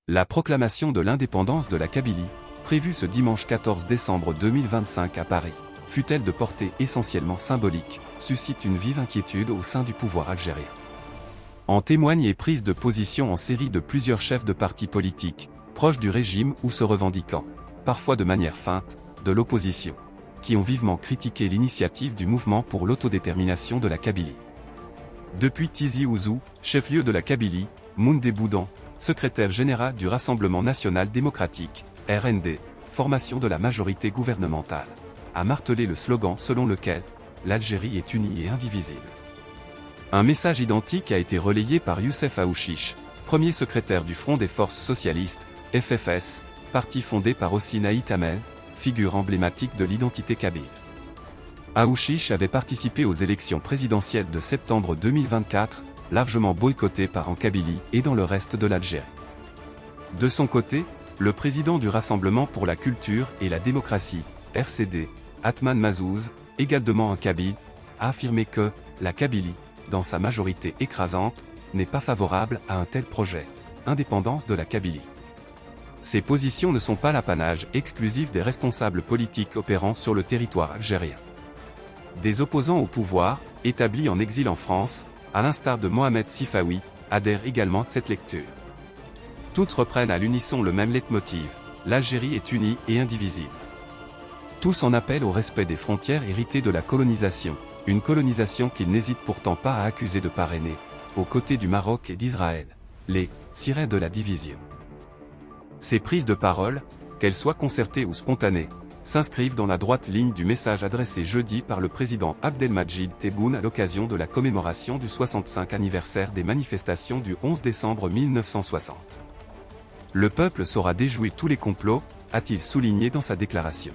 La proclamation de l'indépendance de la Kabylie, prévue ce dimanche 14 décembre 2025 à Paris, fut-elle de portée essentiellement symbolique, suscite une vive inquiétude au sein du pouvoir algérien. En témoignent les prises de position en série de plusieurs chefs de partis politiques, proches du régime ou se revendiquant, parfois de manière feinte, de l'opposition, qui ont vivement critiqué l'initiative du mouvement pour l'autodétermination de la Kabylie. Depuis Tizi Ouzou, chef-lieu de la Kabylie, Moundé Boudan, secrétaire général du Rassemblement national démocratique, RND, formation de la majorité gouvernementale, a martelé le slogan selon lequel « l'Algérie est unie et indivisible ». Un message identique a été relayé par Youssef Aouchiche, premier secrétaire du Front des Forces Socialistes, FFS, parti fondé par Hossein Ait Hamel, figure emblématique de l'identité kabyle. Aouchiche avait participé aux élections présidentielles de septembre 2024, largement boycottées par en Kabylie et dans le reste de l'Algérie. De son côté, le président du Rassemblement pour la culture et la démocratie, RCD, Atman Mazouz, également un kabyle, a affirmé que la Kabylie, dans sa majorité écrasante, n'est pas favorable à un tel projet, indépendance de la Kabylie. Ces positions ne sont pas l'apanage exclusif des responsables politiques opérant sur le territoire algérien. Des opposants au pouvoir, établis en exil en France, à l'instar de Mohamed Sifawi, adhèrent également à cette lecture. Toutes reprennent à l'unisson le même leitmotiv, l'Algérie est unie et indivisible. Tous en appellent au respect des frontières héritées de la colonisation, une colonisation qu'ils n'hésitent pourtant pas à accuser de parrainer, aux côtés du Maroc et d'Israël, les « sirènes de la division ». Ces prises de parole, qu'elles soient concertées ou spontanées, s'inscrivent dans la droite ligne du message adressé jeudi par le président Abdelmadjid Tebboune à l'occasion de la commémoration du 65 anniversaire des manifestations du 11 décembre 1960. Le peuple saura déjouer tous les complots, a-t-il souligné dans sa déclaration.